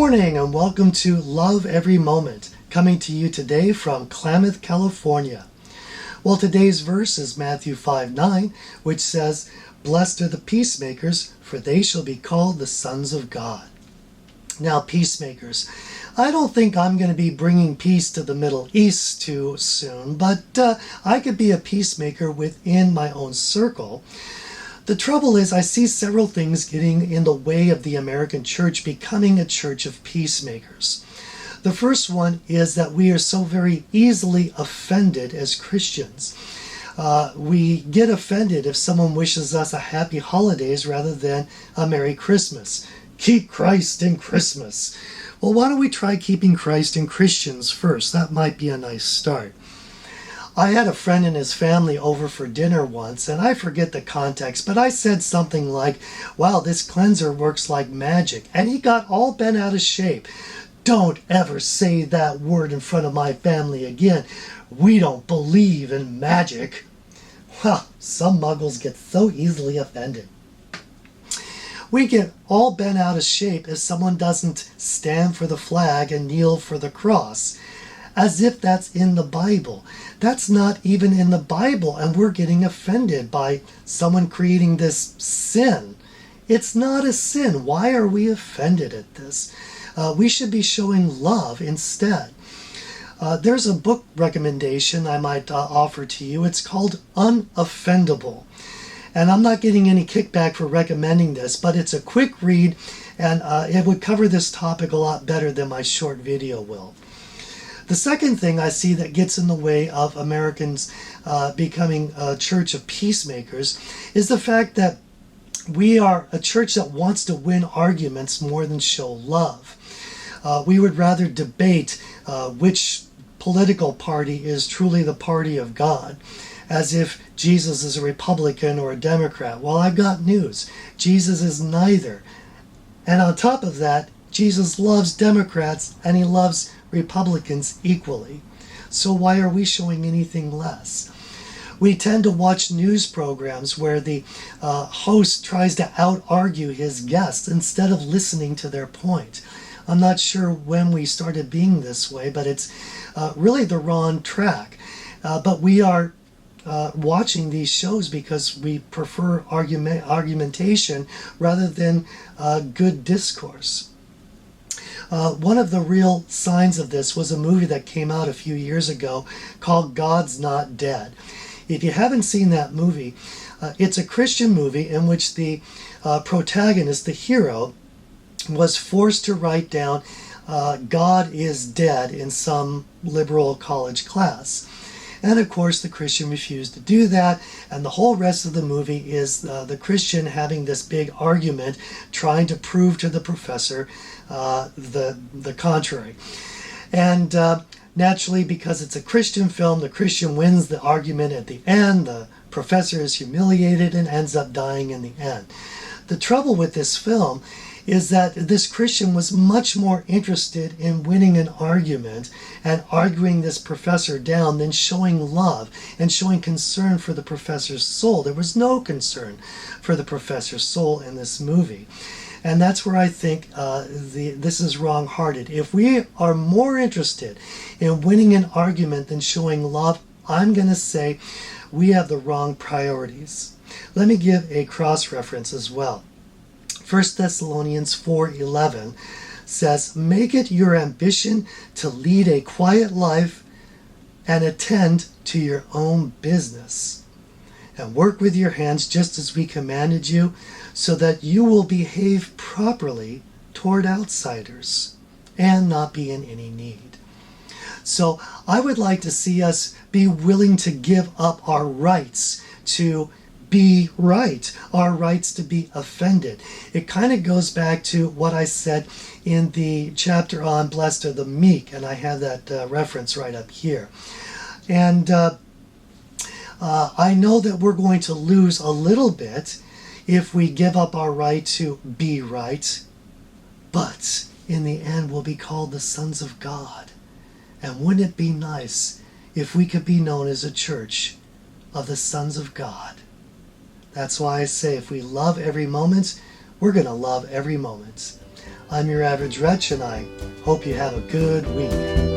morning and welcome to Love Every Moment, coming to you today from Klamath, California. Well, today's verse is Matthew 5:9, which says, "Blessed are the peacemakers, for they shall be called the sons of God." Now, peacemakers, I don't think I'm going to be bringing peace to the Middle East too soon, but I could be a peacemaker within my own circle. The trouble is, I see several things getting in the way of the American church becoming a church of peacemakers. The first one is that we are so very easily offended as Christians. We get offended if someone wishes us a happy holidays rather than a Merry Christmas. Keep Christ in Christmas. Well, why don't we try keeping Christ in Christians first? That might be a nice start. I had a friend and his family over for dinner once, and I forget the context, but I said something like, "Wow, this cleanser works like magic," and he got all bent out of shape. "Don't ever say that word in front of my family again. We don't believe in magic." Well, some muggles get so easily offended. We get all bent out of shape if someone doesn't stand for the flag and kneel for the cross, as if that's in the Bible. That's not even in the Bible, and we're getting offended by someone creating this sin. It's not a sin. Why are we offended at this? We should be showing love instead. There's a book recommendation I might offer to you. It's called Unoffendable. And I'm not getting any kickback for recommending this, but it's a quick read, and it would cover this topic a lot better than my short video will. The second thing I see that gets in the way of Americans becoming a church of peacemakers is the fact that we are a church that wants to win arguments more than show love. We would rather debate which political party is truly the party of God, as if Jesus is a Republican or a Democrat. Well, I've got news. Jesus is neither. And on top of that, Jesus loves Democrats and he loves Republicans equally. So why are we showing anything less? We tend to watch news programs where the host tries to out-argue his guests instead of listening to their point. I'm not sure when we started being this way, but it's really the wrong track. But we are watching these shows because we prefer argumentation rather than good discourse. One of the real signs of this was a movie that came out a few years ago called God's Not Dead. If you haven't seen that movie, it's a Christian movie in which the protagonist, the hero, was forced to write down God is dead in some liberal college class. And of course the Christian refused to do that, and the whole rest of the movie is the Christian having this big argument trying to prove to the professor the contrary. And naturally, because it's a Christian film, the Christian wins the argument at the end. The professor is humiliated and ends up dying in the end. The trouble with this film is that this Christian was much more interested in winning an argument and arguing this professor down than showing love and showing concern for the professor's soul. There was no concern for the professor's soul in this movie. And that's where I think this is wrong-hearted. If we are more interested in winning an argument than showing love, I'm going to say we have the wrong priorities. Let me give a cross-reference as well. 1 Thessalonians 4:11 says, "Make it your ambition to lead a quiet life and attend to your own business, and work with your hands just as we commanded you, so that you will behave properly toward outsiders and not be in any need." So I would like to see us be willing to give up our rights to be right, our rights to be offended. It kind of goes back to what I said in the chapter on Blessed are the Meek, and I have that reference right up here. And I know that we're going to lose a little bit if we give up our right to be right, but in the end we'll be called the sons of God. And wouldn't it be nice if we could be known as a church of the sons of God? That's why I say if we love every moment, we're going to love every moment. I'm your average wretch, and I hope you have a good week.